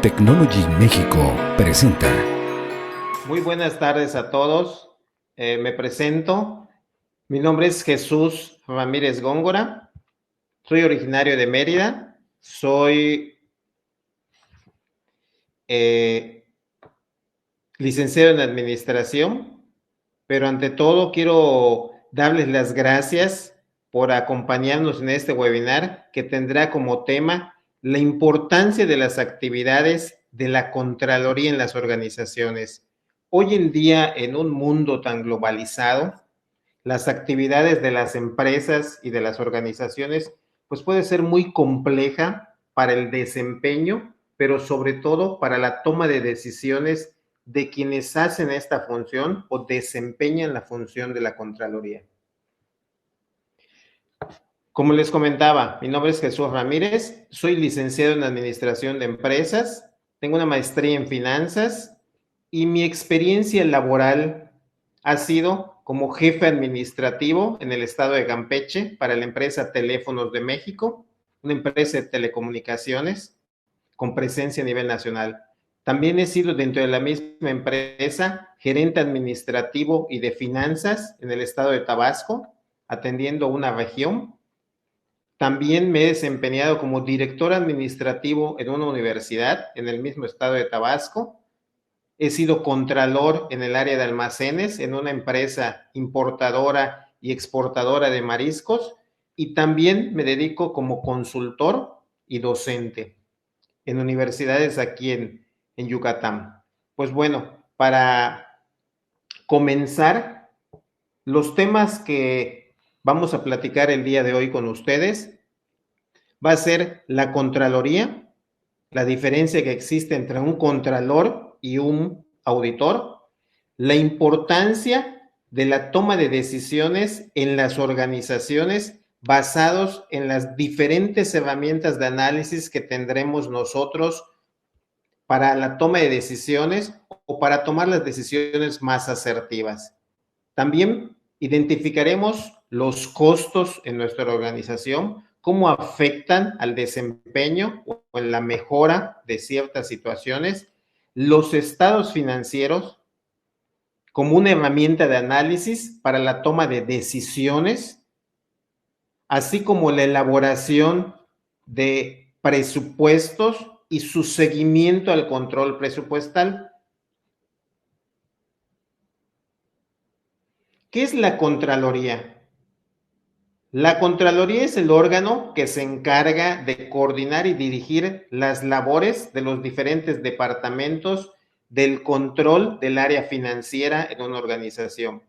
Technology México presenta. Muy buenas tardes a todos. Me presento. Mi nombre es Jesús Ramírez Góngora. Soy originario de Mérida. Soy licenciado en administración, pero ante todo quiero darles las gracias por acompañarnos en este webinar que tendrá como tema la importancia de las actividades de la Contraloría en las organizaciones. Hoy en día, en un mundo tan globalizado, las actividades de las empresas y de las organizaciones, pues puede ser muy compleja para el desempeño, pero sobre todo para la toma de decisiones de quienes hacen esta función o desempeñan la función de la Contraloría. Como les comentaba, mi nombre es Jesús Ramírez, soy licenciado en Administración de Empresas, tengo una maestría en Finanzas y mi experiencia laboral ha sido como jefe administrativo en el estado de Campeche para la empresa Teléfonos de México, una empresa de telecomunicaciones con presencia a nivel nacional. También he sido dentro de la misma empresa gerente administrativo y de finanzas en el estado de Tabasco, atendiendo una región. También me he desempeñado como director administrativo en una universidad en el mismo estado de Tabasco. He sido contralor en el área de almacenes en una empresa importadora y exportadora de mariscos y también me dedico como consultor y docente en universidades aquí en Yucatán. Pues bueno, para comenzar, los temas que vamos a platicar el día de hoy con ustedes va a ser la Contraloría, la diferencia que existe entre un contralor y un auditor, la importancia de la toma de decisiones en las organizaciones basados en las diferentes herramientas de análisis que tendremos nosotros para la toma de decisiones o para tomar las decisiones más asertivas. También identificaremos los costos en nuestra organización, cómo afectan al desempeño o en la mejora de ciertas situaciones, los estados financieros como una herramienta de análisis para la toma de decisiones, así como la elaboración de presupuestos y su seguimiento al control presupuestal. ¿Qué es la Contraloría? La Contraloría es el órgano que se encarga de coordinar y dirigir las labores de los diferentes departamentos del control del área financiera en una organización.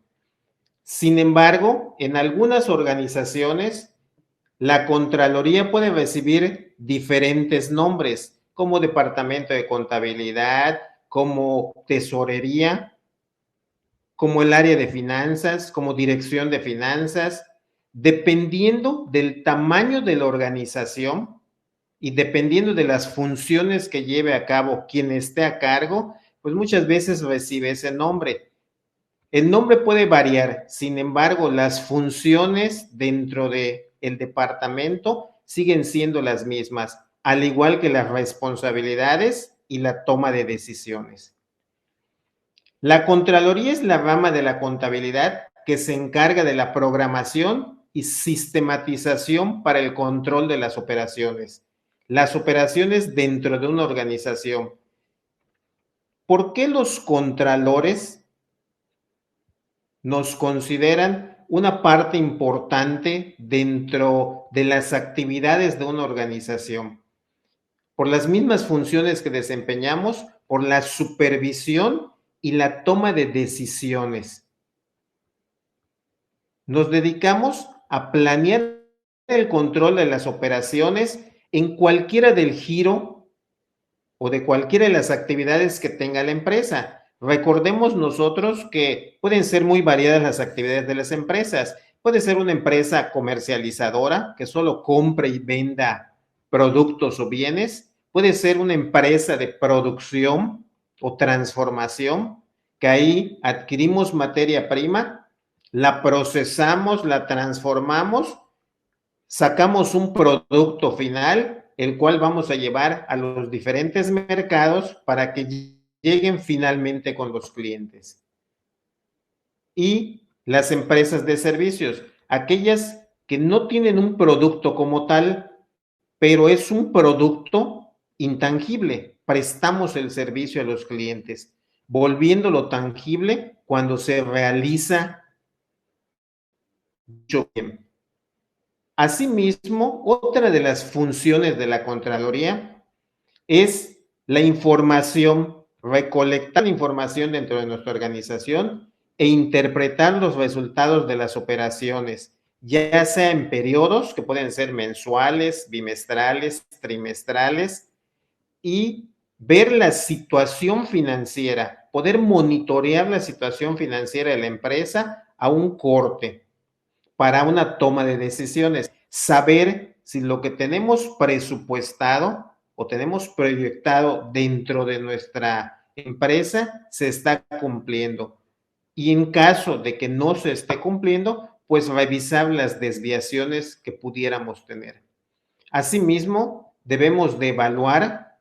Sin embargo, en algunas organizaciones, la Contraloría puede recibir diferentes nombres, como Departamento de Contabilidad, como Tesorería, como el área de finanzas, como Dirección de Finanzas, dependiendo del tamaño de la organización y dependiendo de las funciones que lleve a cabo quien esté a cargo, pues muchas veces recibe ese nombre. El nombre puede variar, sin embargo, las funciones dentro del departamento siguen siendo las mismas, al igual que las responsabilidades y la toma de decisiones. La Contraloría es la rama de la contabilidad que se encarga de la programación y sistematización para el control de las operaciones dentro de una organización. ¿Por qué los contralores nos consideran una parte importante dentro de las actividades de una organización? Por las mismas funciones que desempeñamos, por la supervisión y la toma de decisiones. Nos dedicamos a planear el control de las operaciones en cualquiera del giro o de cualquiera de las actividades que tenga la empresa. Recordemos nosotros que pueden ser muy variadas las actividades de las empresas. Puede ser una empresa comercializadora que solo compre y venda productos o bienes. Puede ser una empresa de producción o transformación, que ahí adquirimos materia prima, la procesamos, la transformamos, sacamos un producto final el cual vamos a llevar a los diferentes mercados para que lleguen finalmente con los clientes. Y las empresas de servicios, aquellas que no tienen un producto como tal, pero es un producto intangible. Prestamos el servicio a los clientes, volviéndolo tangible cuando se realiza mucho bien. Asimismo, otra de las funciones de la Contraloría es la información, recolectar la información dentro de nuestra organización e interpretar los resultados de las operaciones, ya sea en periodos que pueden ser mensuales, bimestrales, trimestrales, y ver la situación financiera, poder monitorear la situación financiera de la empresa a un corte para una toma de decisiones, saber si lo que tenemos presupuestado o tenemos proyectado dentro de nuestra empresa se está cumpliendo. Y en caso de que no se esté cumpliendo, pues revisar las desviaciones que pudiéramos tener. Asimismo, debemos de evaluar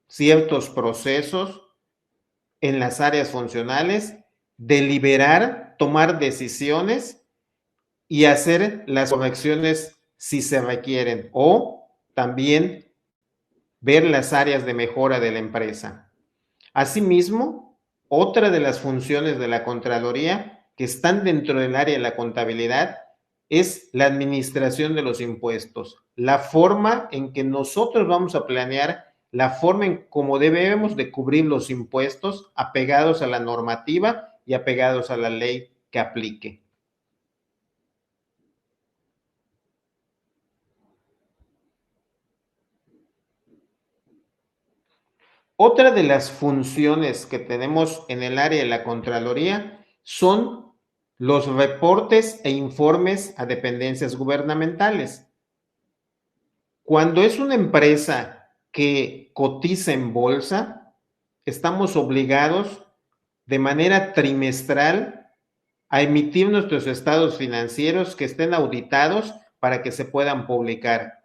ciertos procesos en las áreas funcionales, deliberar, tomar decisiones y hacer las correcciones si se requieren, o también ver las áreas de mejora de la empresa. Asimismo, otra de las funciones de la Contraloría que están dentro del área de la contabilidad es la administración de los impuestos, la forma en que nosotros vamos a planear, la forma en cómo debemos de cubrir los impuestos apegados a la normativa y apegados a la ley que aplique. Otra de las funciones que tenemos en el área de la Contraloría son los reportes e informes a dependencias gubernamentales. Cuando es una empresa que cotiza en bolsa, estamos obligados de manera trimestral a emitir nuestros estados financieros que estén auditados para que se puedan publicar.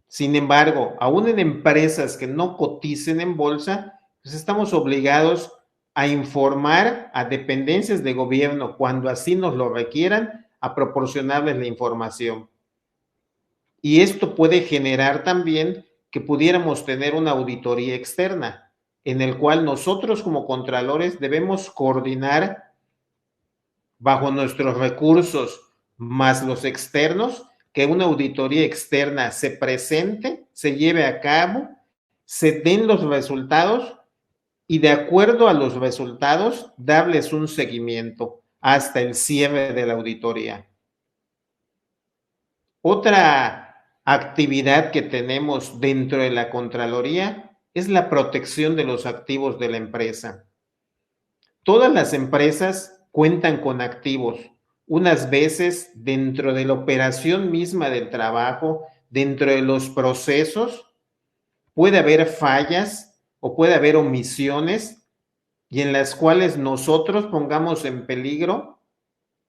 Sin embargo, aún en empresas que no coticen en bolsa, pues estamos obligados a informar a dependencias de gobierno cuando así nos lo requieran, a proporcionarles la información. Y esto puede generar también que pudiéramos tener una auditoría externa, en el cual nosotros como contralores debemos coordinar bajo nuestros recursos más los externos, que una auditoría externa se presente, se lleve a cabo, se den los resultados y de acuerdo a los resultados darles un seguimiento hasta el cierre de la auditoría. Otra actividad que tenemos dentro de la Contraloría es la protección de los activos de la empresa. Todas las empresas cuentan con activos, unas veces dentro de la operación misma del trabajo, dentro de los procesos, puede haber fallas o puede haber omisiones y en las cuales nosotros pongamos en peligro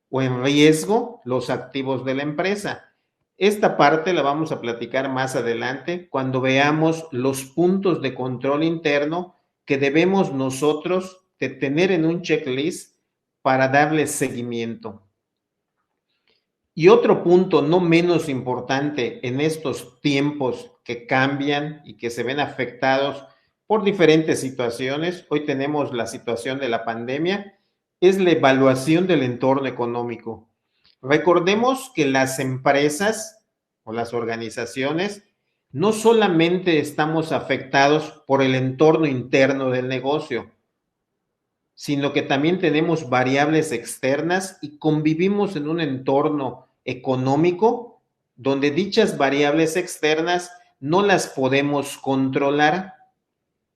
o en riesgo los activos de la empresa. Esta parte la vamos a platicar más adelante cuando veamos los puntos de control interno que debemos nosotros de tener en un checklist para darle seguimiento. Y otro punto no menos importante en estos tiempos que cambian y que se ven afectados por diferentes situaciones, hoy tenemos la situación de la pandemia, es la evaluación del entorno económico. Recordemos que las empresas o las organizaciones no solamente estamos afectados por el entorno interno del negocio, sino que también tenemos variables externas y convivimos en un entorno económico donde dichas variables externas no las podemos controlar.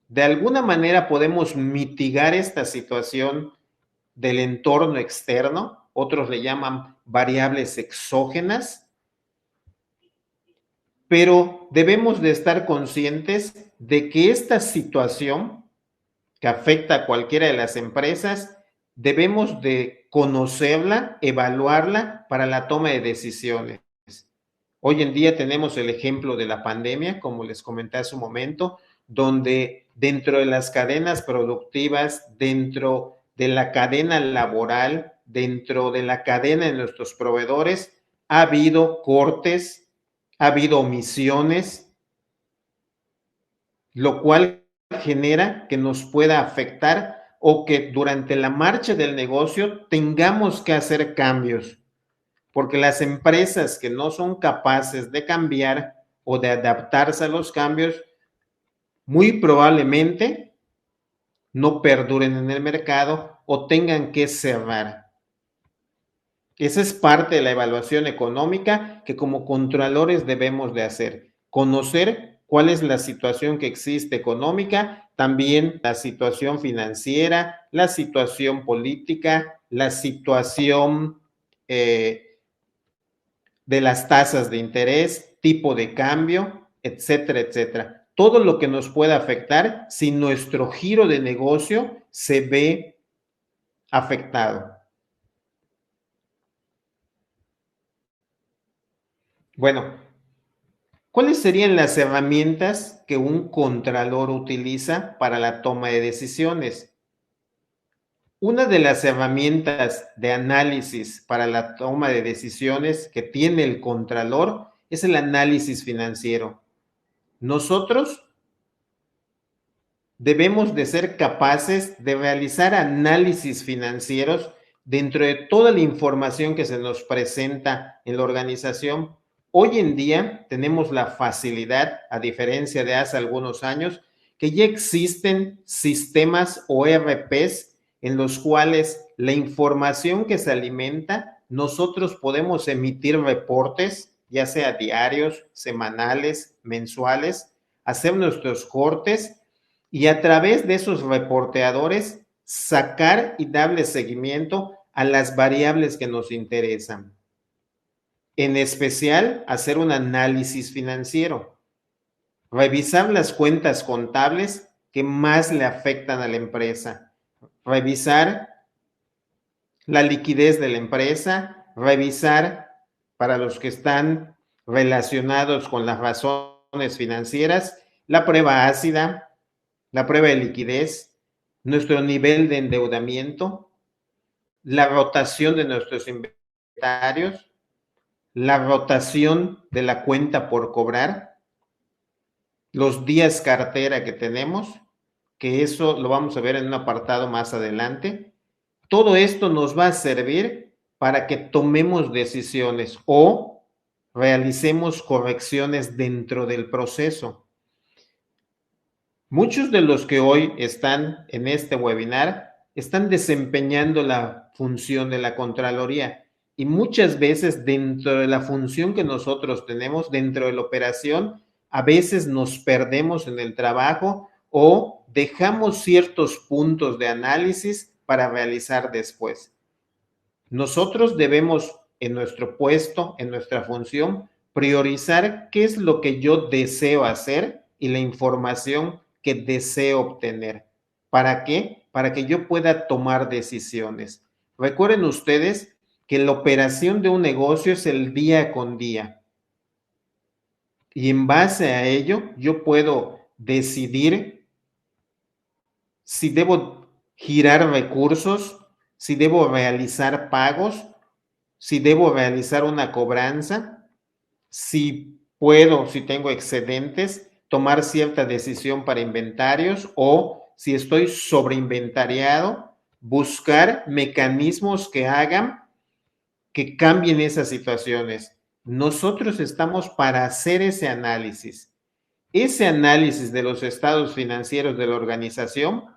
De alguna manera podemos mitigar esta situación del entorno externo, otros le llaman variables exógenas, pero debemos de estar conscientes de que esta situación que afecta a cualquiera de las empresas, debemos de conocerla, evaluarla para la toma de decisiones. Hoy en día tenemos el ejemplo de la pandemia, como les comenté hace un momento, donde dentro de las cadenas productivas, dentro de la cadena laboral, dentro de la cadena de nuestros proveedores, ha habido cortes, ha habido omisiones, lo cual genera que nos pueda afectar o que durante la marcha del negocio tengamos que hacer cambios, porque las empresas que no son capaces de cambiar o de adaptarse a los cambios, muy probablemente no perduren en el mercado o tengan que cerrar. Esa es parte de la evaluación económica que como contralores debemos de hacer. Conocer cuál es la situación que existe económica, también la situación financiera, la situación política, la situación de las tasas de interés, tipo de cambio, etcétera, etcétera. Todo lo que nos pueda afectar si nuestro giro de negocio se ve afectado. Bueno, ¿cuáles serían las herramientas que un contralor utiliza para la toma de decisiones? Una de las herramientas de análisis para la toma de decisiones que tiene el contralor es el análisis financiero. Nosotros debemos de ser capaces de realizar análisis financieros dentro de toda la información que se nos presenta en la organización. Hoy en día tenemos la facilidad, a diferencia de hace algunos años, que ya existen sistemas o ERPs en los cuales la información que se alimenta, nosotros podemos emitir reportes, ya sea diarios, semanales, mensuales, hacer nuestros cortes y a través de esos reporteadores sacar y darle seguimiento a las variables que nos interesan. En especial, hacer un análisis financiero, revisar las cuentas contables que más le afectan a la empresa, revisar la liquidez de la empresa, revisar para los que están relacionados con las razones financieras, la prueba ácida, la prueba de liquidez, nuestro nivel de endeudamiento, la rotación de nuestros inventarios, la rotación de la cuenta por cobrar, los días cartera que tenemos, que eso lo vamos a ver en un apartado más adelante. Todo esto nos va a servir para que tomemos decisiones o realicemos correcciones dentro del proceso. Muchos de los que hoy están en este webinar están desempeñando la función de la Contraloría y muchas veces dentro de la función que nosotros tenemos, dentro de la operación, a veces nos perdemos en el trabajo o dejamos ciertos puntos de análisis para realizar después. Nosotros debemos en nuestro puesto, en nuestra función, priorizar qué es lo que yo deseo hacer y la información que deseo obtener. ¿Para qué? Para que yo pueda tomar decisiones. Recuerden ustedes que la operación de un negocio es el día con día. Y en base a ello, yo puedo decidir si debo girar recursos, si debo realizar pagos, si debo realizar una cobranza, si puedo, si tengo excedentes, tomar cierta decisión para inventarios o si estoy sobreinventariado, buscar mecanismos que hagan que cambien esas situaciones. Nosotros estamos para hacer ese análisis. Ese análisis de los estados financieros de la organización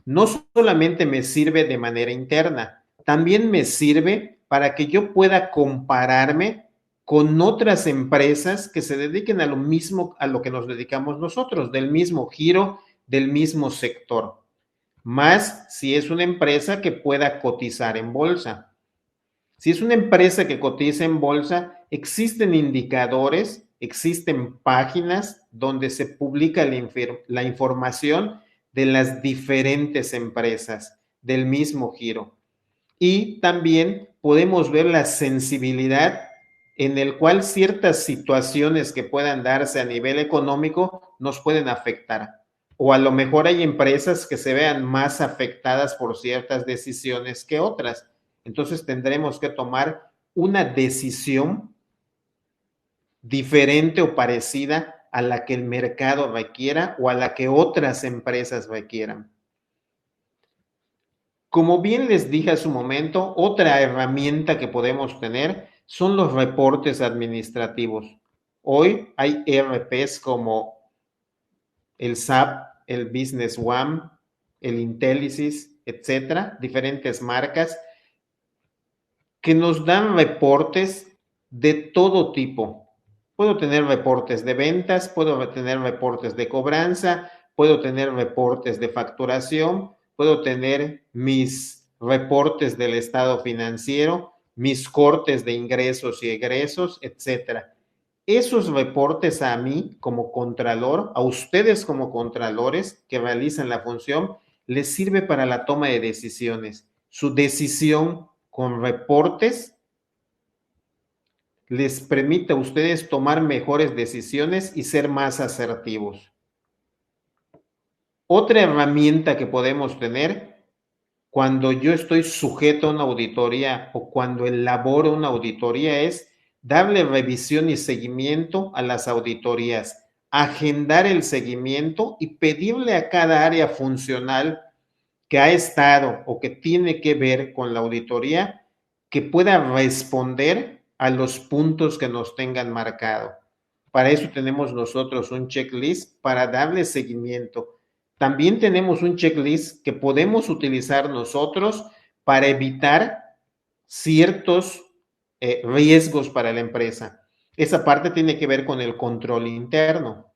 no solamente me sirve de manera interna, también me sirve para que yo pueda compararme con otras empresas que se dediquen a lo mismo a lo que nos dedicamos nosotros, del mismo giro, del mismo sector. Más si es una empresa que pueda cotizar en bolsa. Si es una empresa que cotiza en bolsa, existen indicadores, existen páginas donde se publica la información de las diferentes empresas del mismo giro. Y también podemos ver la sensibilidad en el cual ciertas situaciones que puedan darse a nivel económico nos pueden afectar. O a lo mejor hay empresas que se vean más afectadas por ciertas decisiones que otras. Entonces tendremos que tomar una decisión diferente o parecida a la que el mercado requiera o a la que otras empresas requieran. Como bien les dije hace un momento, otra herramienta que podemos tener son los reportes administrativos. Hoy hay ERPs como el SAP, el Business One, el Intelisys, etcétera, diferentes marcas que nos dan reportes de todo tipo. Puedo tener reportes de ventas, puedo tener reportes de cobranza, puedo tener reportes de facturación, puedo tener mis reportes del estado financiero, mis cortes de ingresos y egresos, etcétera. Esos reportes a mí como contralor, a ustedes como contralores que realizan la función, les sirve para la toma de decisiones. Su decisión con reportes les permite a ustedes tomar mejores decisiones y ser más asertivos. Otra herramienta que podemos tener cuando yo estoy sujeto a una auditoría o cuando elaboro una auditoría es darle revisión y seguimiento a las auditorías, agendar el seguimiento y pedirle a cada área funcional que ha estado o que tiene que ver con la auditoría que pueda responder a los puntos que nos tengan marcado. Para eso tenemos nosotros un checklist para darle seguimiento. También tenemos un checklist que podemos utilizar nosotros para evitar ciertos riesgos para la empresa. Esa parte tiene que ver con el control interno.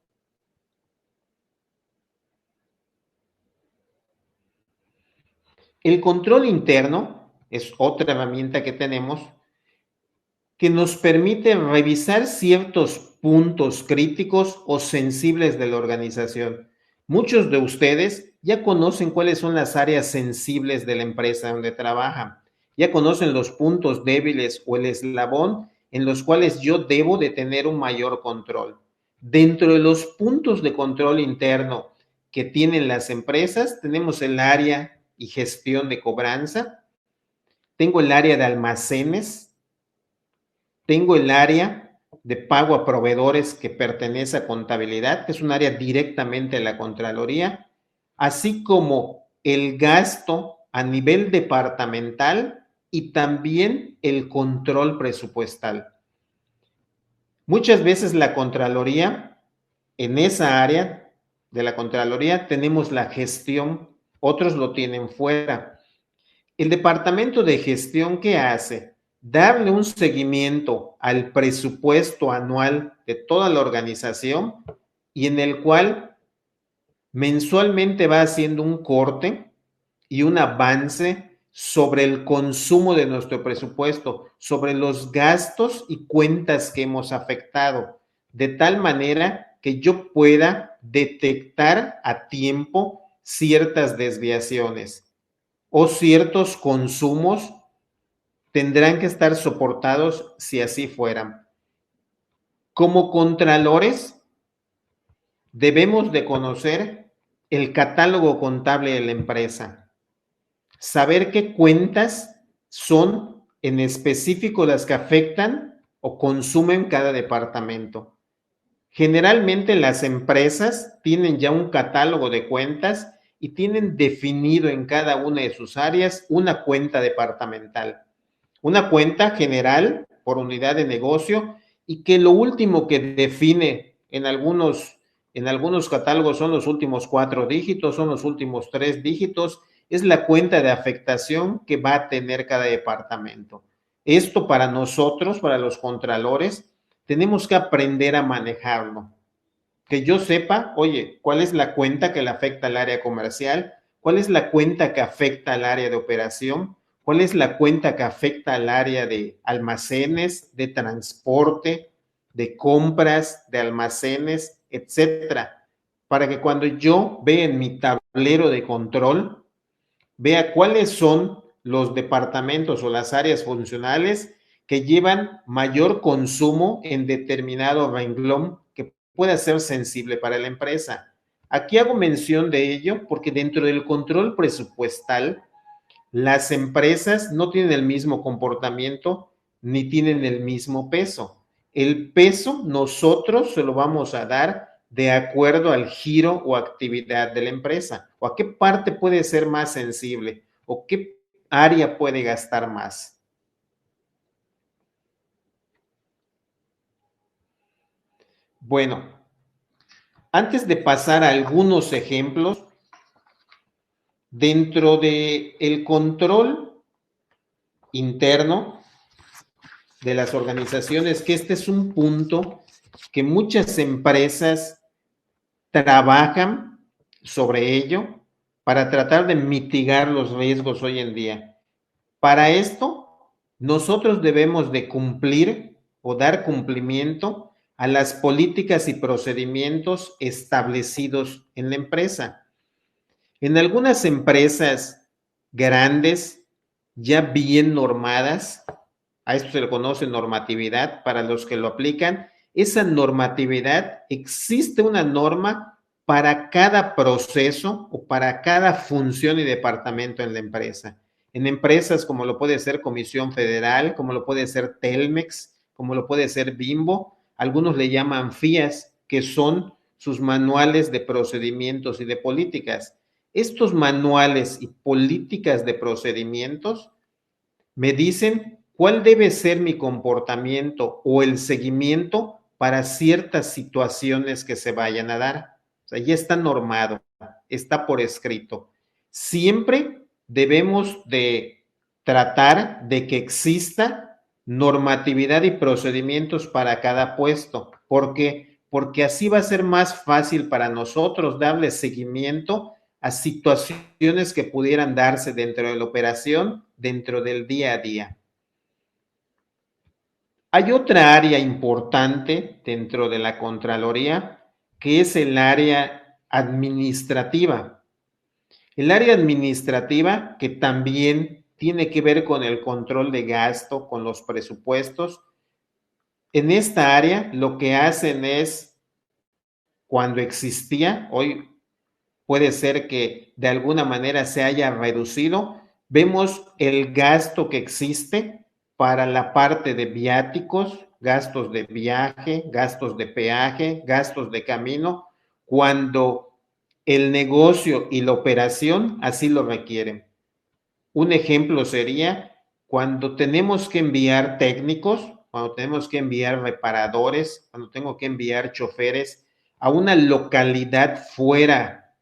El control interno es otra herramienta que tenemos que nos permite revisar ciertos puntos críticos o sensibles de la organización. Muchos de ustedes ya conocen cuáles son las áreas sensibles de la empresa donde trabajan, ya conocen los puntos débiles o el eslabón en los cuales yo debo de tener un mayor control. Dentro de los puntos de control interno que tienen las empresas, tenemos el área y gestión de cobranza, tengo el área de almacenes, tengo el área de pago a proveedores que pertenece a contabilidad, que es un área directamente de la Contraloría, así como el gasto a nivel departamental y también el control presupuestal. Muchas veces la Contraloría, en esa área de la Contraloría tenemos la gestión, otros lo tienen fuera. El departamento de gestión, ¿qué hace? Darle un seguimiento al presupuesto anual de toda la organización y en el cual mensualmente va haciendo un corte y un avance sobre el consumo de nuestro presupuesto, sobre los gastos y cuentas que hemos afectado, de tal manera que yo pueda detectar a tiempo ciertas desviaciones o ciertos consumos tendrán que estar soportados si así fueran. Como contralores, debemos de conocer el catálogo contable de la empresa, saber qué cuentas son en específico las que afectan o consumen cada departamento. Generalmente las empresas tienen ya un catálogo de cuentas y tienen definido en cada una de sus áreas una cuenta departamental, una cuenta general por unidad de negocio y que lo último que define en algunos catálogos son los últimos 4 dígitos, son los últimos 3 dígitos, es la cuenta de afectación que va a tener cada departamento. Esto para nosotros, para los contralores, tenemos que aprender a manejarlo. Que yo sepa, oye, ¿cuál es la cuenta que le afecta al área comercial? ¿Cuál es la cuenta que afecta al área de operación? ¿Cuál es la cuenta que afecta al área de almacenes, de transporte, de compras, de almacenes, etcétera? Para que cuando yo vea en mi tablero de control, vea cuáles son los departamentos o las áreas funcionales que llevan mayor consumo en determinado renglón que pueda ser sensible para la empresa. Aquí hago mención de ello porque dentro del control presupuestal, las empresas no tienen el mismo comportamiento ni tienen el mismo peso. El peso nosotros se lo vamos a dar de acuerdo al giro o actividad de la empresa, o a qué parte puede ser más sensible, o qué área puede gastar más. Bueno, antes de pasar a algunos ejemplos, dentro del control interno de las organizaciones, que este es un punto que muchas empresas trabajan sobre ello para tratar de mitigar los riesgos hoy en día. Para esto, nosotros debemos de cumplir o dar cumplimiento a las políticas y procedimientos establecidos en la empresa. En algunas empresas grandes, ya bien normadas, a esto se le conoce normatividad para los que lo aplican, esa normatividad, existe una norma para cada proceso o para cada función y departamento en la empresa. En empresas como lo puede ser Comisión Federal, como lo puede ser Telmex, como lo puede ser Bimbo, algunos le llaman FIAS, que son sus manuales de procedimientos y de políticas. Estos manuales y políticas de procedimientos me dicen cuál debe ser mi comportamiento o el seguimiento para ciertas situaciones que se vayan a dar. O sea, ya está normado, está por escrito. Siempre debemos de tratar de que exista normatividad y procedimientos para cada puesto. ¿Por qué? Porque así va a ser más fácil para nosotros darle seguimiento a situaciones que pudieran darse dentro de la operación, dentro del día a día. Hay otra área importante dentro de la Contraloría, que es el área administrativa. El área administrativa, que también tiene que ver con el control de gasto, con los presupuestos. En esta área lo que hacen es, cuando existía, hoy puede ser que de alguna manera se haya reducido. Vemos el gasto que existe para la parte de viáticos, gastos de viaje, gastos de peaje, gastos de camino, cuando el negocio y la operación así lo requieren. Un ejemplo sería cuando tenemos que enviar técnicos, cuando tenemos que enviar reparadores, cuando tengo que enviar choferes a una localidad fuera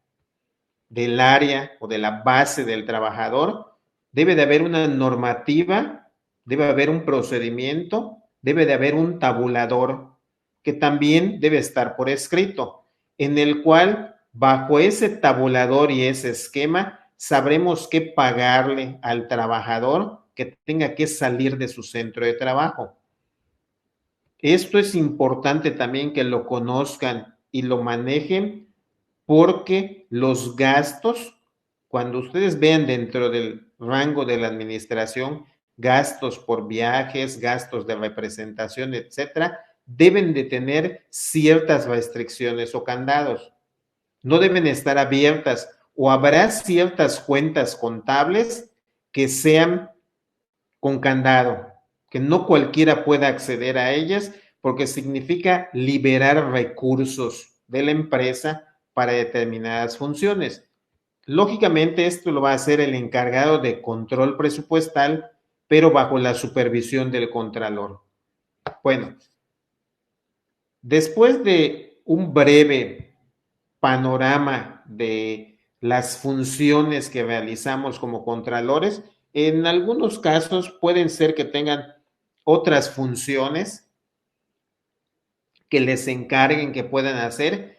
del área o de la base del trabajador, debe de haber una normativa, debe haber un procedimiento, debe de haber un tabulador que también debe estar por escrito, en el cual bajo ese tabulador y ese esquema sabremos qué pagarle al trabajador que tenga que salir de su centro de trabajo. Esto es importante también que lo conozcan y lo manejen, porque los gastos, cuando ustedes vean dentro del rango de la administración, gastos por viajes, gastos de representación, etcétera, deben de tener ciertas restricciones o candados. No deben estar abiertas, o habrá ciertas cuentas contables que sean con candado, que no cualquiera pueda acceder a ellas, porque significa liberar recursos de la empresa para determinadas funciones. Lógicamente, esto lo va a hacer el encargado de control presupuestal, pero bajo la supervisión del contralor. Bueno, después de un breve panorama de las funciones que realizamos como contralores, en algunos casos pueden ser que tengan otras funciones que les encarguen que puedan hacer.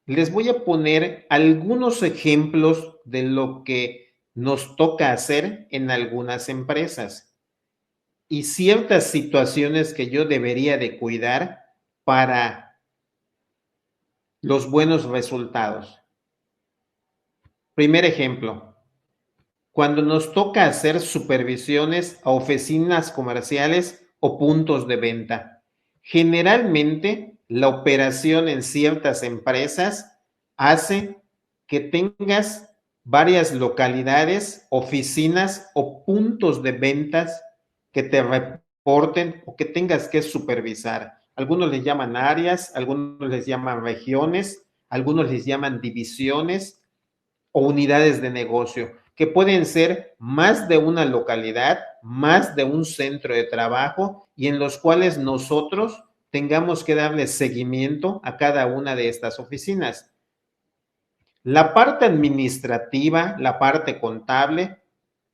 Les voy a poner algunos ejemplos de lo que nos toca hacer en algunas empresas y ciertas situaciones que yo debería de cuidar para los buenos resultados. Primer ejemplo, cuando nos toca hacer supervisiones a oficinas comerciales o puntos de venta. Generalmente, la operación en ciertas empresas hace que tengas varias localidades, oficinas o puntos de ventas que te reporten o que tengas que supervisar. Algunos les llaman áreas, algunos les llaman regiones, algunos les llaman divisiones o unidades de negocio, que pueden ser más de una localidad, más de un centro de trabajo y en los cuales nosotros tengamos que darle seguimiento a cada una de estas oficinas. La parte administrativa, la parte contable,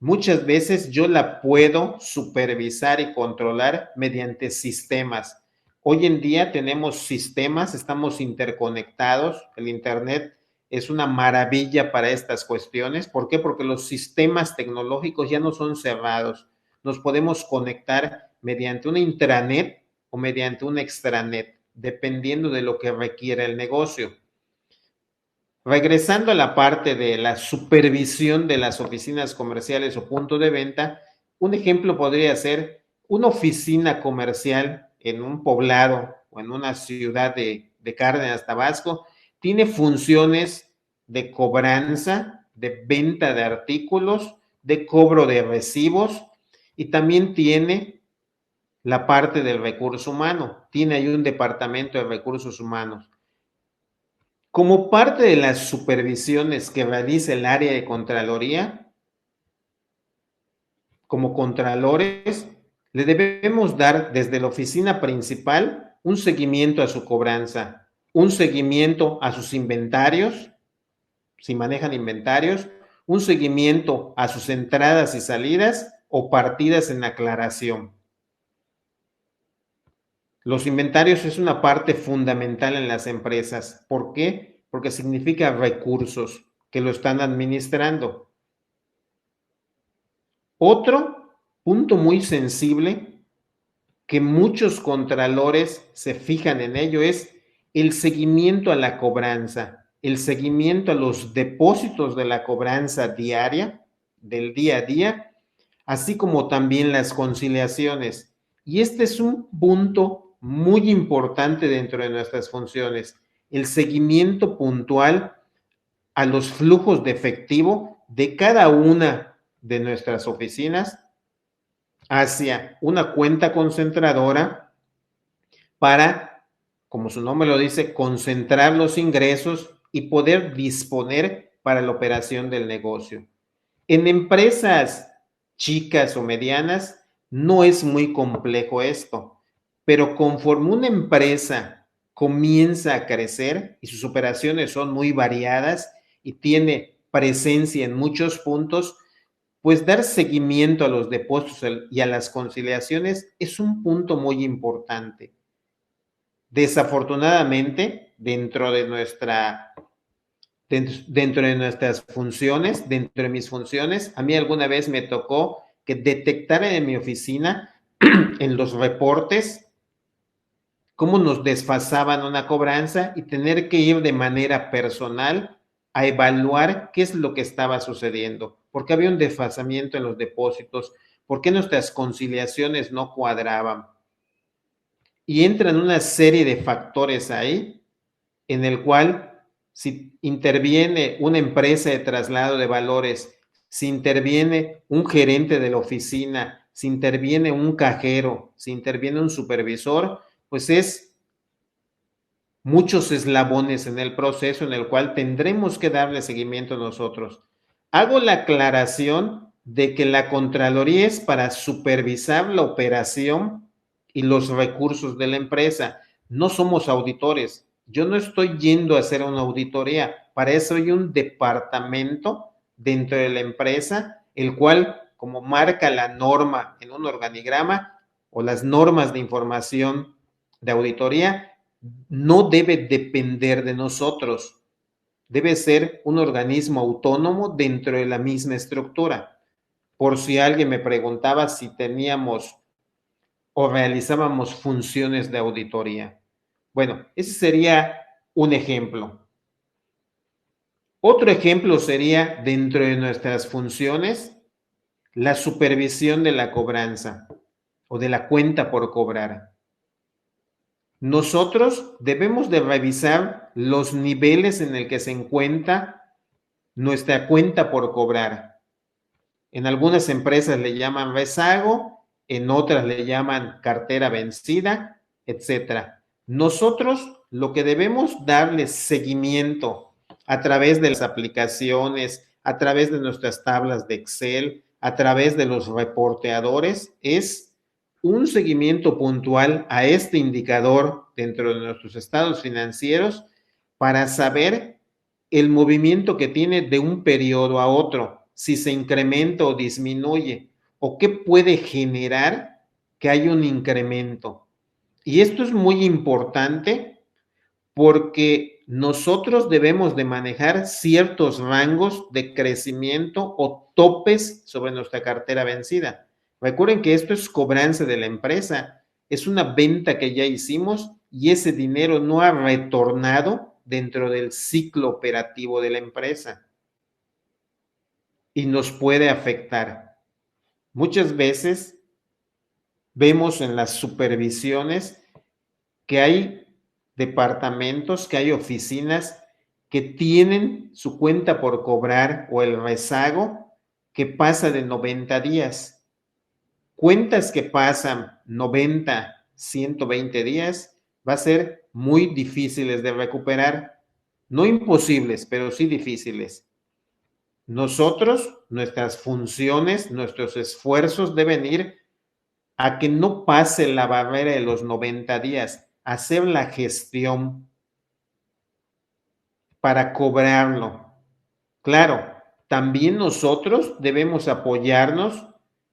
muchas veces yo la puedo supervisar y controlar mediante sistemas. Hoy en día tenemos sistemas, estamos interconectados, el Internet es una maravilla para estas cuestiones. ¿Por qué? Porque los sistemas tecnológicos ya no son cerrados. Nos podemos conectar mediante una intranet o mediante un extranet, dependiendo de lo que requiera el negocio. Regresando a la parte de la supervisión de las oficinas comerciales o punto de venta, un ejemplo podría ser una oficina comercial en un poblado o en una ciudad de Cárdenas, Tabasco, tiene funciones de cobranza, de venta de artículos, de cobro de recibos y también tiene la parte del recurso humano, tiene ahí un departamento de recursos humanos. Como parte de las supervisiones que realiza el área de Contraloría, como contralores, le debemos dar desde la oficina principal un seguimiento a su cobranza, un seguimiento a sus inventarios, si manejan inventarios, un seguimiento a sus entradas y salidas o partidas en aclaración. Los inventarios es una parte fundamental en las empresas. ¿Por qué? Porque significa recursos que lo están administrando. Otro punto muy sensible que muchos contralores se fijan en ello es el seguimiento a la cobranza, el seguimiento a los depósitos de la cobranza diaria, del día a día, así como también las conciliaciones. Y este es un punto muy importante dentro de nuestras funciones, el seguimiento puntual a los flujos de efectivo de cada una de nuestras oficinas hacia una cuenta concentradora para, como su nombre lo dice, concentrar los ingresos y poder disponer para la operación del negocio. En empresas chicas o medianas no es muy complejo esto, pero conforme una empresa comienza a crecer y sus operaciones son muy variadas y tiene presencia en muchos puntos, pues dar seguimiento a los depósitos y a las conciliaciones es un punto muy importante. Desafortunadamente, dentro de nuestras funciones, dentro de mis funciones, a mí alguna vez me tocó que detectaran en mi oficina, en los reportes, cómo nos desfasaban una cobranza y tener que ir de manera personal a evaluar qué es lo que estaba sucediendo, por qué había un desfasamiento en los depósitos, por qué nuestras conciliaciones no cuadraban. Y entran una serie de factores ahí en el cual si interviene una empresa de traslado de valores, si interviene un gerente de la oficina, si interviene un cajero, si interviene un supervisor, pues es muchos eslabones en el proceso en el cual tendremos que darle seguimiento nosotros. Hago la aclaración de que la Contraloría es para supervisar la operación y los recursos de la empresa. No somos auditores. Yo no estoy yendo a hacer una auditoría. Para eso hay un departamento dentro de la empresa, el cual, como marca la norma en un organigrama o las normas de información de auditoría, no debe depender de nosotros. Debe ser un organismo autónomo dentro de la misma estructura. Por si alguien me preguntaba si teníamos o realizábamos funciones de auditoría. Bueno, ese sería un ejemplo. Otro ejemplo sería, dentro de nuestras funciones, la supervisión de la cobranza. o de la cuenta por cobrar. Nosotros debemos de revisar los niveles en el que se encuentra nuestra cuenta por cobrar. En algunas empresas le llaman rezago, en otras le llaman cartera vencida, etcétera. Nosotros lo que debemos darle seguimiento a través de las aplicaciones, a través de nuestras tablas de Excel, a través de los reporteadores, es un seguimiento puntual a este indicador dentro de nuestros estados financieros para saber el movimiento que tiene de un periodo a otro, si se incrementa o disminuye, o qué puede generar que haya un incremento. Y esto es muy importante porque nosotros debemos de manejar ciertos rangos de crecimiento o topes sobre nuestra cartera vencida. Recuerden que esto es cobranza de la empresa, es una venta que ya hicimos y ese dinero no ha retornado dentro del ciclo operativo de la empresa y nos puede afectar. Muchas veces vemos en las supervisiones que hay departamentos, que hay oficinas que tienen su cuenta por cobrar o el rezago que pasa de 90 días. Cuentas que pasan 90, 120 días va a ser muy difíciles de recuperar. No imposibles, pero sí difíciles. Nosotros, nuestras funciones, nuestros esfuerzos deben ir a que no pase la barrera de los 90 días, hacer la gestión para cobrarlo. Claro, también nosotros debemos apoyarnos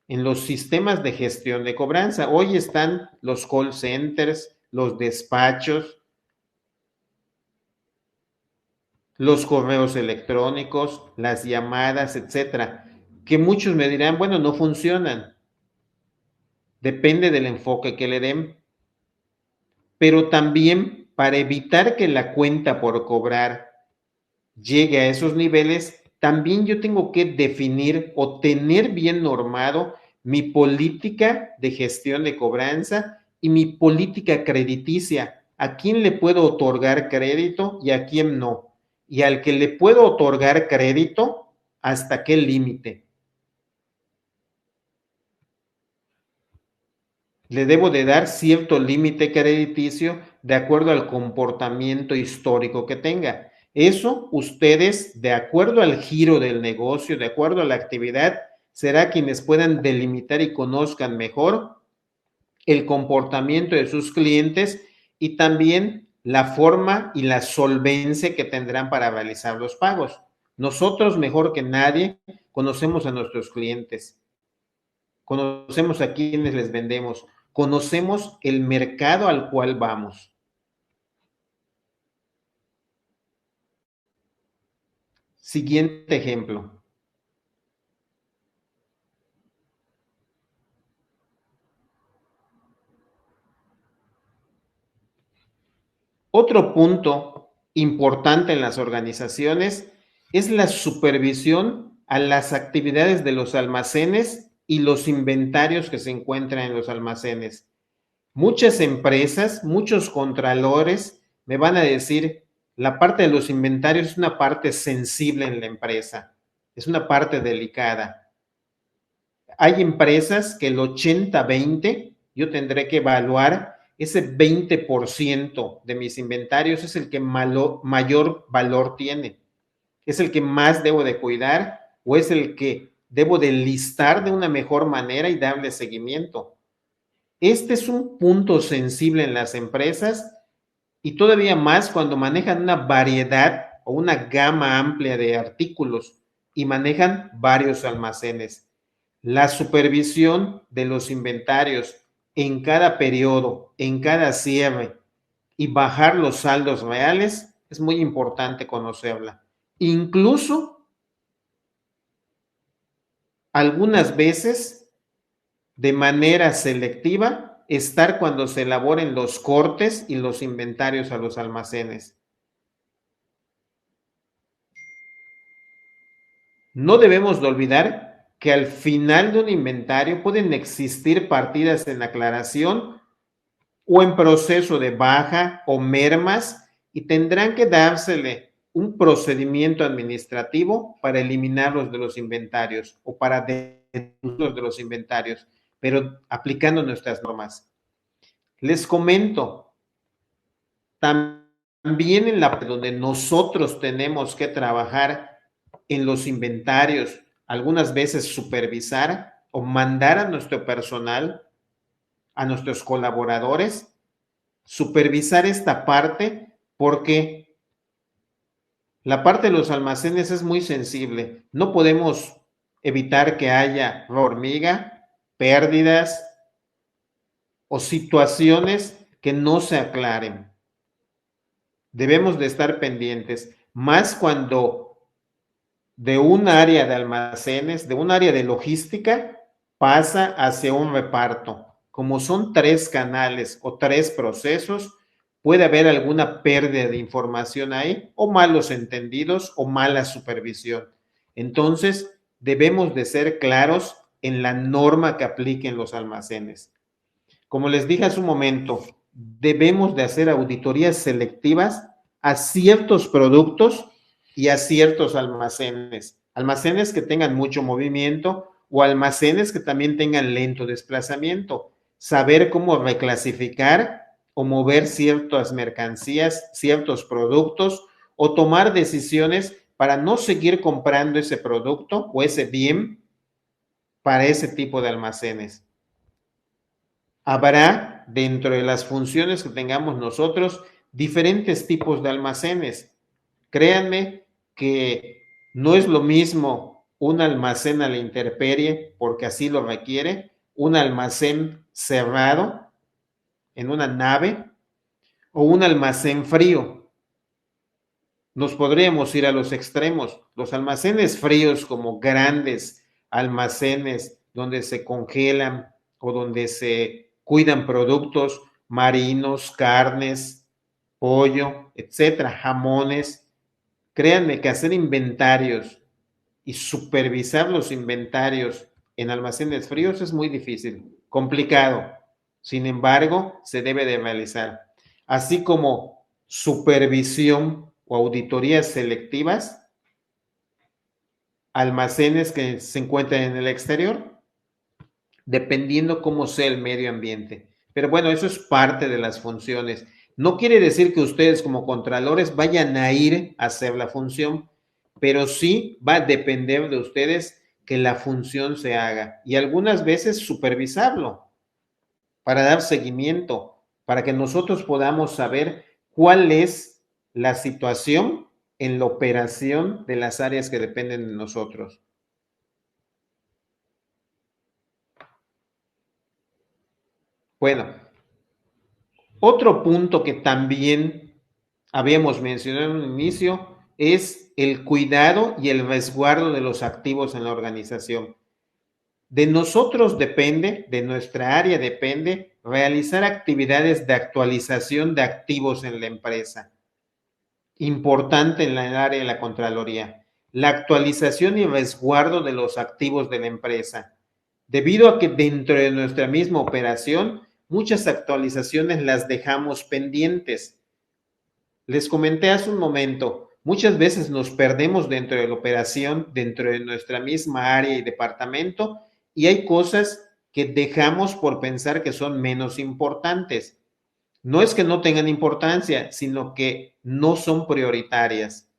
en los sistemas de gestión de cobranza. Hoy están los call centers, los despachos, los correos electrónicos, las llamadas, etcétera, que muchos me dirán, bueno, no funcionan. Depende del enfoque que le den. Pero también para evitar que la cuenta por cobrar llegue a esos niveles, también yo tengo que definir o tener bien normado mi política de gestión de cobranza y mi política crediticia. ¿A quién le puedo otorgar crédito y a quién no? Y al que le puedo otorgar crédito, ¿hasta qué límite? Le debo de dar cierto límite crediticio de acuerdo al comportamiento histórico que tenga. Eso ustedes, de acuerdo al giro del negocio, de acuerdo a la actividad, será quienes puedan delimitar y conozcan mejor el comportamiento de sus clientes y también la forma y la solvencia que tendrán para realizar los pagos. Nosotros, mejor que nadie, conocemos a nuestros clientes, conocemos a quienes les vendemos, conocemos el mercado al cual vamos. Siguiente ejemplo. Otro punto importante en las organizaciones es la supervisión a las actividades de los almacenes y los inventarios que se encuentran en los almacenes. Muchas empresas, muchos contralores me van a decir, la parte de los inventarios es una parte sensible en la empresa, es una parte delicada. Hay empresas que el 80-20, yo tendré que evaluar ese 20% de mis inventarios es el que mayor valor tiene, es el que más debo de cuidar o es el que debo de listar de una mejor manera y darle seguimiento. Este es un punto sensible en las empresas y todavía más cuando manejan una variedad o una gama amplia de artículos y manejan varios almacenes. La supervisión de los inventarios en cada periodo, en cada cierre y bajar los saldos reales es muy importante conocerla. Incluso algunas veces de manera selectiva estar cuando se elaboren los cortes y los inventarios a los almacenes. No debemos de olvidar que al final de un inventario pueden existir partidas en aclaración o en proceso de baja o mermas y tendrán que dársele un procedimiento administrativo para eliminarlos de los inventarios o para deducirlos de los inventarios, pero aplicando nuestras normas. Les comento, también en la parte donde nosotros tenemos que trabajar en los inventarios, algunas veces supervisar o mandar a nuestro personal, a nuestros colaboradores, supervisar esta parte porque la parte de los almacenes es muy sensible. No podemos evitar que haya hormiga, pérdidas o situaciones que no se aclaren. Debemos de estar pendientes, más cuando de un área de almacenes, de un área de logística, pasa hacia un reparto. Como son 3 canales o 3 procesos, puede haber alguna pérdida de información ahí, o malos entendidos, o mala supervisión. Entonces, debemos de ser claros en la norma que apliquen los almacenes. Como les dije hace un momento, debemos de hacer auditorías selectivas a ciertos productos y a ciertos almacenes. Almacenes que tengan mucho movimiento o almacenes que también tengan lento desplazamiento. Saber cómo reclasificar o mover ciertas mercancías, ciertos productos o tomar decisiones para no seguir comprando ese producto o ese bien para ese tipo de almacenes. Habrá dentro de las funciones que tengamos nosotros diferentes tipos de almacenes. Créanme que no es lo mismo un almacén a la intemperie, porque así lo requiere, un almacén cerrado en una nave o un almacén frío. Nos podríamos ir a los extremos. Los almacenes fríos como grandes almacenes donde se congelan o donde se cuidan productos marinos, carnes, pollo, etcétera, jamones. Créanme que hacer inventarios y supervisar los inventarios en almacenes fríos es muy difícil, complicado. Sin embargo, se debe de realizar. Así como supervisión o auditorías selectivas, almacenes que se encuentran en el exterior, dependiendo cómo sea el medio ambiente. Pero bueno, eso es parte de las funciones. No quiere decir que ustedes como contralores vayan a ir a hacer la función, pero sí va a depender de ustedes que la función se haga y algunas veces supervisarlo para dar seguimiento, para que nosotros podamos saber cuál es la situación en la operación de las áreas que dependen de nosotros. Bueno, otro punto que también habíamos mencionado en un inicio es el cuidado y el resguardo de los activos en la organización. De nosotros depende, de nuestra área depende, realizar actividades de actualización de activos en la empresa. Importante en el área de la Contraloría. La actualización y resguardo de los activos de la empresa. Debido a que dentro de nuestra misma operación, muchas actualizaciones las dejamos pendientes. Les comenté hace un momento, muchas veces nos perdemos dentro de la operación, dentro de nuestra misma área y departamento, y hay cosas que dejamos por pensar que son menos importantes. No es que no tengan importancia, sino que no son prioritarias.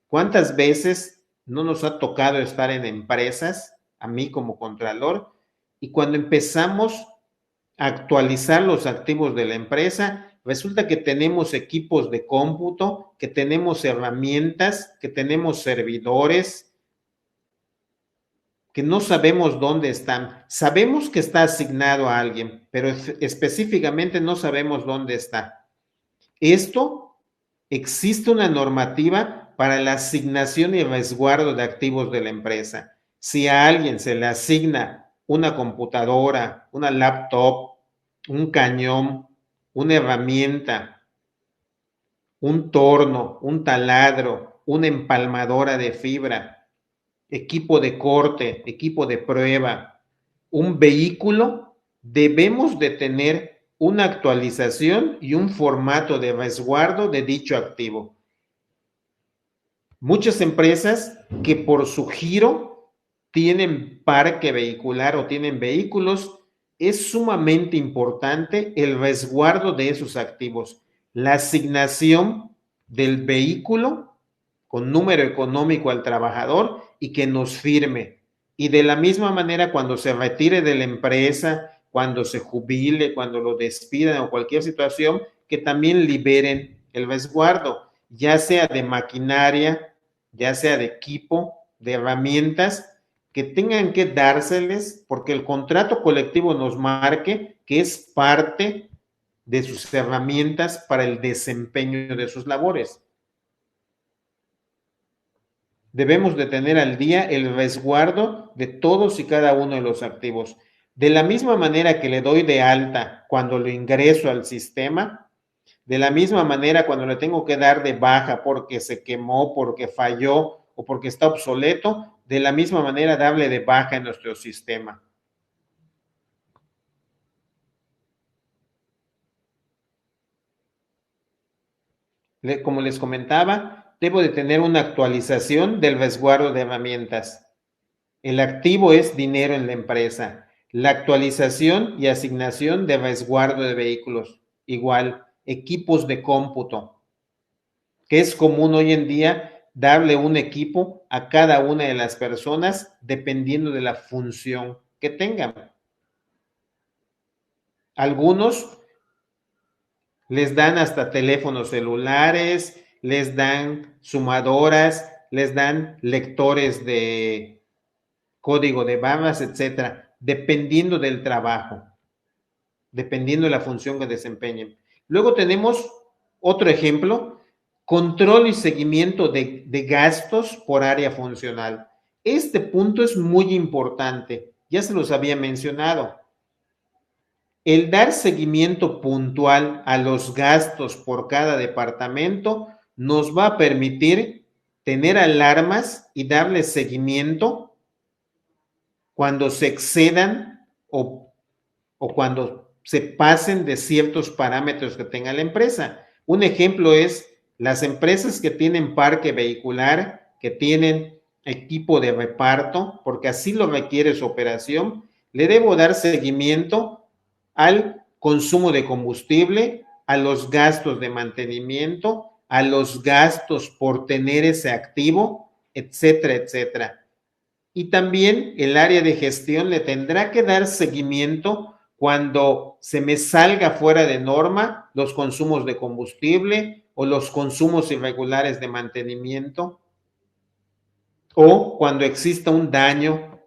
¿Cuántas veces no nos ha tocado estar en empresas, a mí como contralor, y cuando empezamos a actualizar los activos de la empresa, resulta que tenemos equipos de cómputo, que tenemos herramientas, que tenemos servidores, que no sabemos dónde están. Sabemos que está asignado a alguien, pero específicamente no sabemos dónde está. Esto, existe una normativa para la asignación y resguardo de activos de la empresa. Si a alguien se le asigna una computadora, una laptop, un cañón, una herramienta, un torno, un taladro, una empalmadora de fibra, equipo de corte, equipo de prueba, un vehículo, debemos de tener una actualización y un formato de resguardo de dicho activo. Muchas empresas que por su giro tienen parque vehicular o tienen vehículos, es sumamente importante el resguardo de esos activos, la asignación del vehículo con número económico al trabajador y que nos firme. Y de la misma manera, cuando se retire de la empresa, cuando se jubile, cuando lo despidan o cualquier situación, que también liberen el resguardo, ya sea de maquinaria, ya sea de equipo, de herramientas, que tengan que dárseles porque el contrato colectivo nos marque que es parte de sus herramientas para el desempeño de sus labores. Debemos de tener al día el resguardo de todos y cada uno de los activos. De la misma manera que le doy de alta cuando lo ingreso al sistema, de la misma manera cuando le tengo que dar de baja porque se quemó, porque falló o porque está obsoleto, de la misma manera darle de baja en nuestro sistema. Como les comentaba, debo de tener una actualización del resguardo de herramientas. El activo es dinero en la empresa. La actualización y asignación de resguardo de vehículos. Igual, equipos de cómputo, que es común hoy en día darle un equipo a cada una de las personas dependiendo de la función que tengan. Algunos les dan hasta teléfonos celulares, les dan sumadoras, les dan lectores de código de barras, etcétera, dependiendo del trabajo, dependiendo de la función que desempeñen. Luego tenemos otro ejemplo, control y seguimiento de gastos por área funcional. Este punto es muy importante, ya se los había mencionado. El dar seguimiento puntual a los gastos por cada departamento nos va a permitir tener alarmas y darle seguimiento cuando se excedan o cuando se pasen de ciertos parámetros que tenga la empresa. Un ejemplo es las empresas que tienen parque vehicular, que tienen equipo de reparto, porque así lo requiere su operación, le debo dar seguimiento al consumo de combustible, a los gastos de mantenimiento, a los gastos por tener ese activo, etcétera, etcétera. Y también el área de gestión le tendrá que dar seguimiento cuando se me salga fuera de norma los consumos de combustible o los consumos irregulares de mantenimiento o cuando exista un daño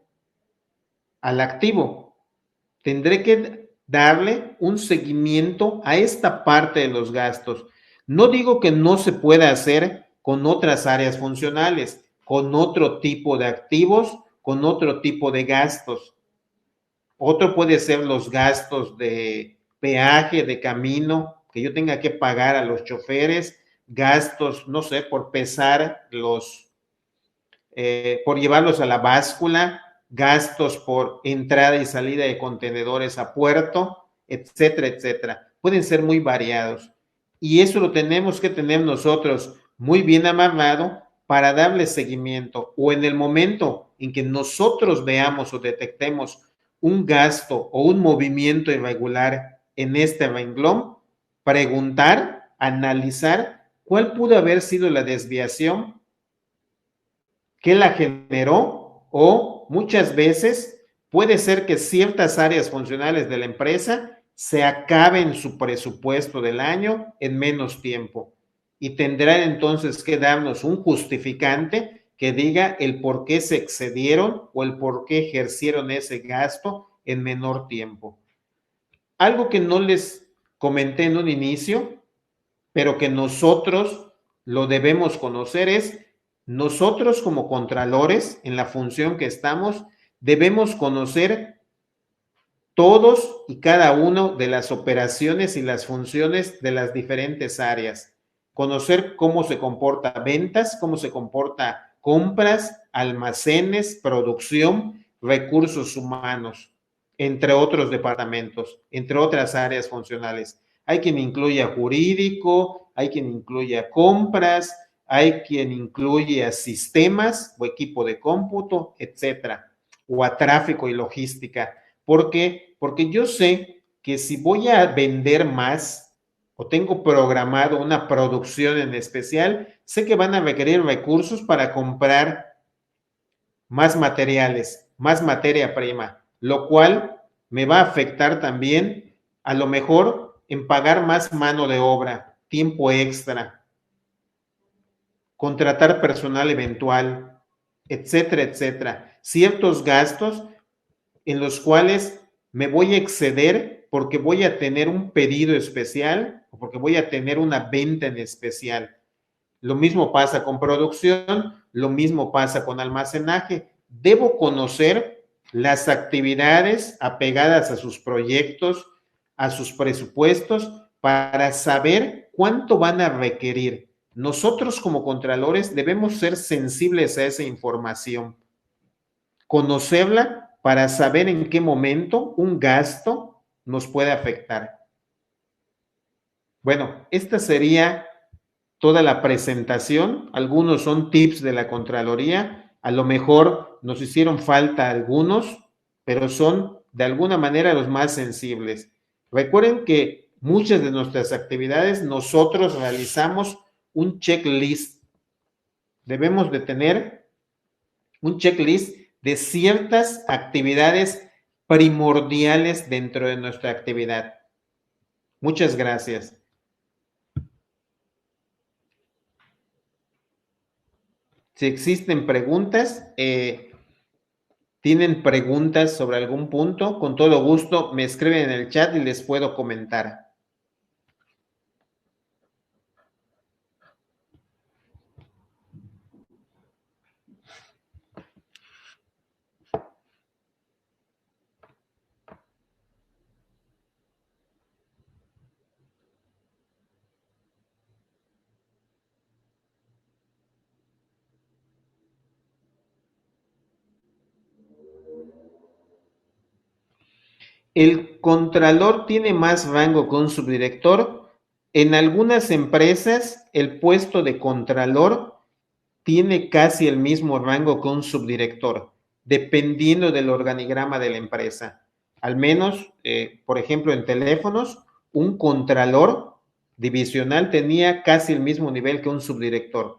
al activo. Tendré que darle un seguimiento a esta parte de los gastos. No digo que no se pueda hacer con otras áreas funcionales, con otro tipo de activos, con otro tipo de gastos. Otro puede ser los gastos de peaje, de camino, que yo tenga que pagar a los choferes, gastos, no sé, por pesar por llevarlos a la báscula, gastos por entrada y salida de contenedores a puerto, etcétera, etcétera. Pueden ser muy variados. Y eso lo tenemos que tener nosotros muy bien amarrado para darle seguimiento o en el momento en que nosotros veamos o detectemos un gasto o un movimiento irregular en este renglón, preguntar, analizar cuál pudo haber sido la desviación que la generó o muchas veces puede ser que ciertas áreas funcionales de la empresa se acaben su presupuesto del año en menos tiempo y tendrán entonces que darnos un justificante que diga el por qué se excedieron o el por qué ejercieron ese gasto en menor tiempo. Algo que no les comenté en un inicio, pero que nosotros lo debemos conocer es nosotros como contralores en la función que estamos debemos conocer todos y cada uno de las operaciones y las funciones de las diferentes áreas, conocer cómo se comporta ventas, cómo se comporta compras, almacenes, producción, recursos humanos, entre otros departamentos, entre otras áreas funcionales. Hay quien incluye a jurídico, hay quien incluye a compras, hay quien incluye a sistemas o equipo de cómputo, etcétera, o a tráfico y logística. ¿Por qué? Porque yo sé que si voy a vender más o tengo programado una producción en especial, sé que van a requerir recursos para comprar más materiales, más materia prima, lo cual me va a afectar también a lo mejor en pagar más mano de obra, tiempo extra, contratar personal eventual, etcétera, etcétera. Ciertos gastos en los cuales me voy a exceder porque voy a tener un pedido especial o porque voy a tener una venta en especial. Lo mismo pasa con producción, lo mismo pasa con almacenaje. Debo conocer las actividades apegadas a sus proyectos, a sus presupuestos, para saber cuánto van a requerir. Nosotros como contralores debemos ser sensibles a esa información, conocerla para saber en qué momento un gasto nos puede afectar. Bueno, esta sería toda la presentación. Algunos son tips de la Contraloría. A lo mejor nos hicieron falta algunos, pero son de alguna manera los más sensibles. Recuerden que muchas de nuestras actividades nosotros realizamos un checklist. Debemos de tener un checklist de ciertas actividades primordiales dentro de nuestra actividad. Muchas gracias. Si existen preguntas, tienen preguntas sobre algún punto, con todo gusto me escriben en el chat y les puedo comentar. El contralor tiene más rango que un subdirector. En algunas empresas, el puesto de contralor tiene casi el mismo rango que un subdirector, dependiendo del organigrama de la empresa. Al menos, por ejemplo, en teléfonos, un contralor divisional tenía casi el mismo nivel que un subdirector.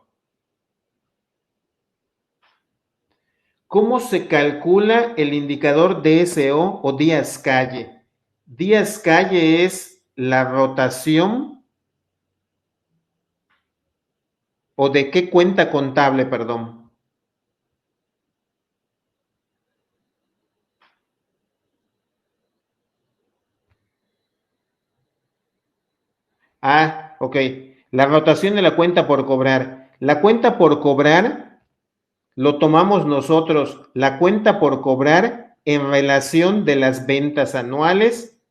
¿Cómo se calcula el indicador DSO o días calle? Días calle es la rotación o de qué cuenta contable, perdón. Ah, ok. La rotación de la cuenta por cobrar. La cuenta por cobrar lo tomamos nosotros, la cuenta por cobrar en relación de las ventas anuales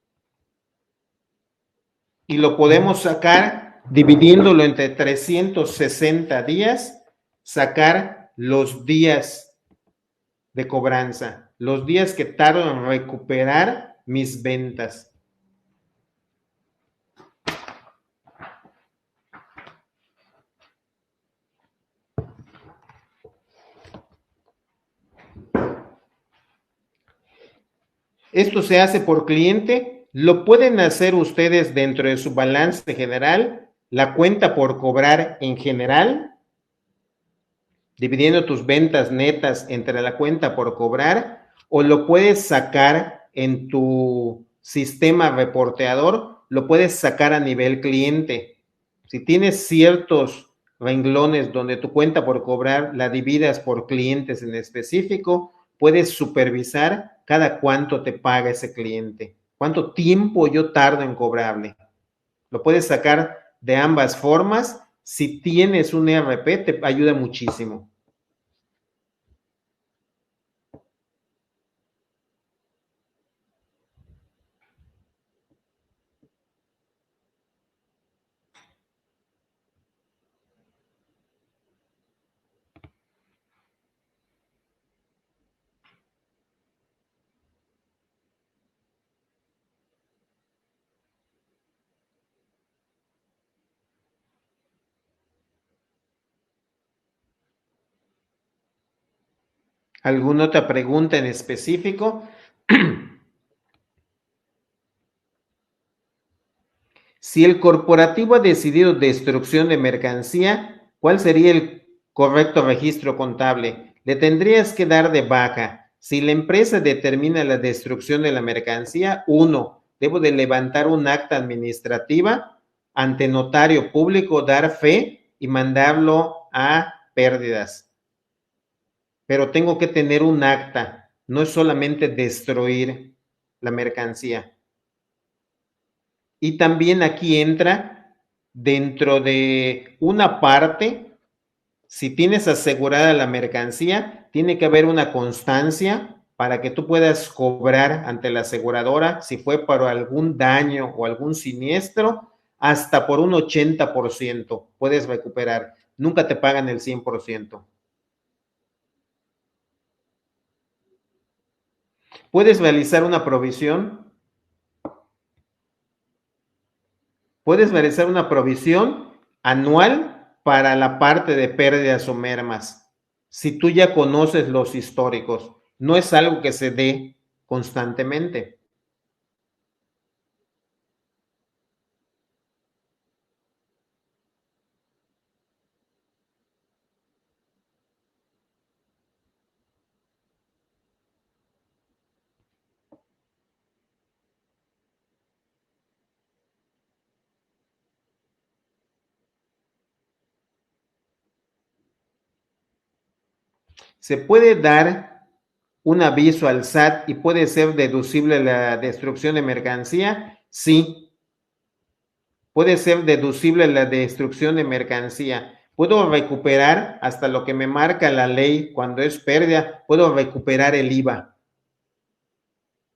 y lo podemos sacar dividiéndolo entre 360 días, sacar los días de cobranza, los días que tardo en recuperar mis ventas. Esto se hace por cliente, lo pueden hacer ustedes dentro de su balance general, la cuenta por cobrar en general, dividiendo tus ventas netas entre la cuenta por cobrar, o lo puedes sacar en tu sistema reporteador, lo puedes sacar a nivel cliente. Si tienes ciertos renglones donde tu cuenta por cobrar la dividas por clientes en específico, puedes supervisar cada cuánto te paga ese cliente, cuánto tiempo yo tardo en cobrarle. Lo puedes sacar de ambas formas. Si tienes un ERP, te ayuda muchísimo. ¿Alguna otra pregunta en específico? Si el corporativo ha decidido destrucción de mercancía, ¿cuál sería el correcto registro contable? Le tendrías que dar de baja. Si la empresa determina la destrucción de la mercancía, uno, debo de levantar un acta administrativa ante notario público, dar fe y mandarlo a pérdidas. Pero tengo que tener un acta, no es solamente destruir la mercancía. Y también aquí entra dentro de una parte, si tienes asegurada la mercancía, tiene que haber una constancia para que tú puedas cobrar ante la aseguradora si fue por algún daño o algún siniestro, hasta por un 80% puedes recuperar. Nunca te pagan el 100%. Puedes realizar una provisión. Puedes realizar una provisión anual para la parte de pérdidas o mermas. Si tú ya conoces los históricos, no es algo que se dé constantemente. Se puede dar un aviso al SAT y puede ser deducible la destrucción de mercancía. Sí, puede ser deducible la destrucción de mercancía. Puedo recuperar hasta lo que me marca la ley cuando es pérdida, puedo recuperar el IVA.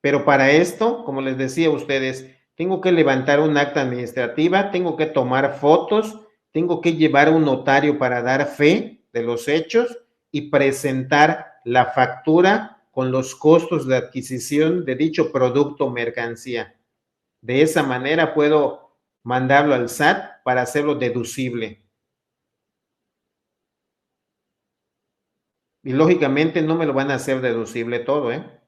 Pero para esto, como les decía a ustedes, tengo que levantar un acta administrativa, tengo que tomar fotos, tengo que llevar un notario para dar fe de los hechos y presentar la factura con los costos de adquisición de dicho producto o mercancía. De esa manera puedo mandarlo al SAT para hacerlo deducible. Y lógicamente no me lo van a hacer deducible todo, ¿eh?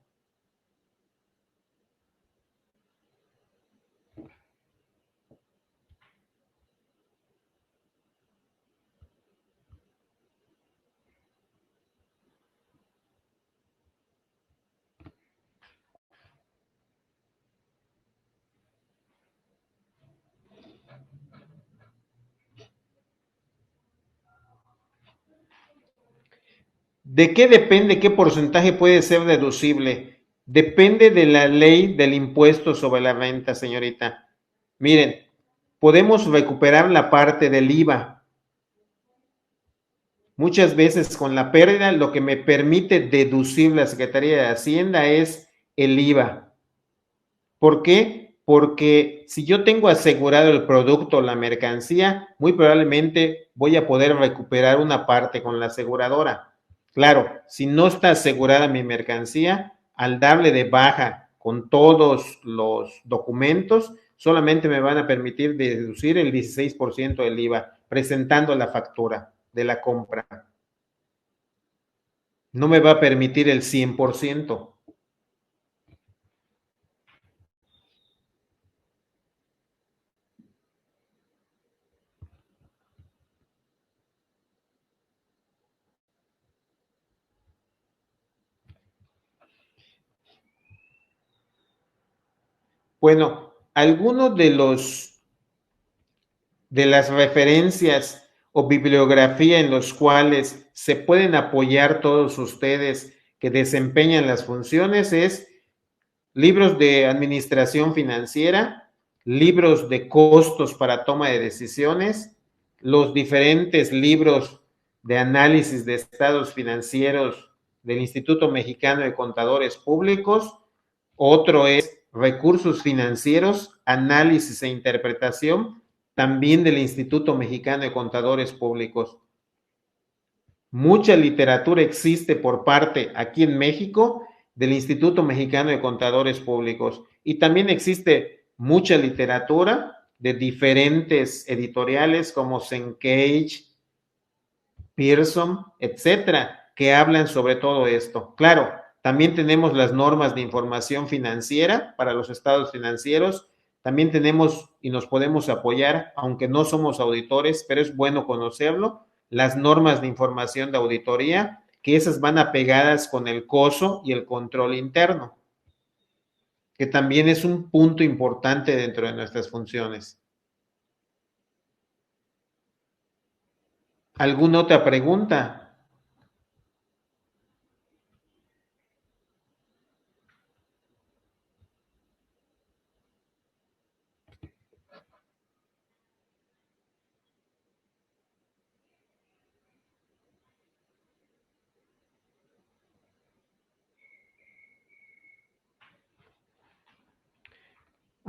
¿De qué depende qué porcentaje puede ser deducible? Depende de la ley del impuesto sobre la renta, señorita. Miren, podemos recuperar la parte del IVA. Muchas veces con la pérdida lo que me permite deducir la Secretaría de Hacienda es el IVA. ¿Por qué? Porque si yo tengo asegurado el producto o la mercancía, muy probablemente voy a poder recuperar una parte con la aseguradora. Claro, si no está asegurada mi mercancía, al darle de baja con todos los documentos, solamente me van a permitir deducir el 16% del IVA, presentando la factura de la compra. No me va a permitir el 100%. Bueno, algunos de las referencias o bibliografía en los cuales se pueden apoyar todos ustedes que desempeñan las funciones es libros de administración financiera, libros de costos para toma de decisiones, los diferentes libros de análisis de estados financieros del Instituto Mexicano de Contadores Públicos. Otro es recursos financieros, análisis e interpretación, también del Instituto Mexicano de Contadores Públicos. Mucha literatura existe por parte aquí en México del Instituto Mexicano de Contadores Públicos y también existe mucha literatura de diferentes editoriales como Sencage, Pearson, etcétera, que hablan sobre todo esto. Claro, también tenemos las normas de información financiera para los estados financieros. También tenemos y nos podemos apoyar, aunque no somos auditores, pero es bueno conocerlo, las normas de información de auditoría, que esas van apegadas con el COSO y el control interno, que también es un punto importante dentro de nuestras funciones. ¿Alguna otra pregunta?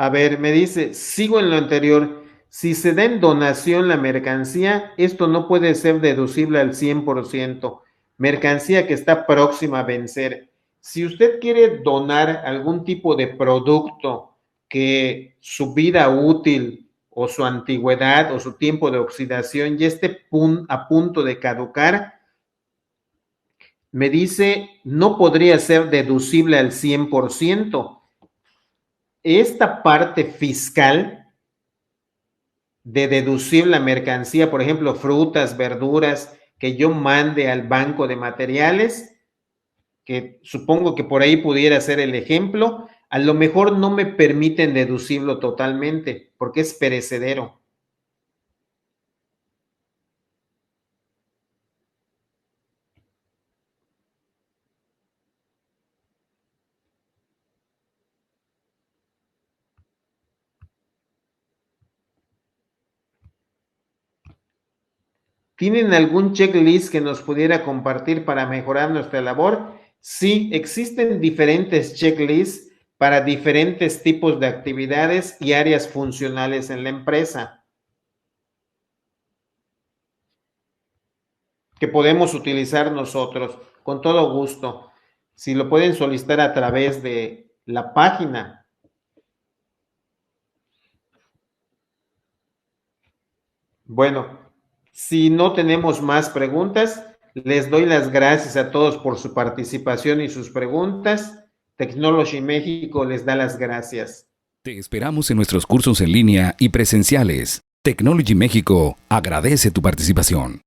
A ver, me dice, sigo en lo anterior. Si se da en donación la mercancía, esto no puede ser deducible al 100%. Mercancía que está próxima a vencer. Si usted quiere donar algún tipo de producto que su vida útil o su antigüedad o su tiempo de oxidación ya esté a punto de caducar, me dice, no podría ser deducible al 100%. Esta parte fiscal de deducir la mercancía, por ejemplo, frutas, verduras, que yo mande al banco de materiales, que supongo que por ahí pudiera ser el ejemplo, a lo mejor no me permiten deducirlo totalmente, porque es perecedero. ¿Tienen algún checklist que nos pudiera compartir para mejorar nuestra labor? Sí, existen diferentes checklists para diferentes tipos de actividades y áreas funcionales en la empresa que podemos utilizar nosotros con todo gusto. Si lo pueden solicitar a través de la página. Bueno, si no tenemos más preguntas, les doy las gracias a todos por su participación y sus preguntas. Technology México les da las gracias. Te esperamos en nuestros cursos en línea y presenciales. Technology México agradece tu participación.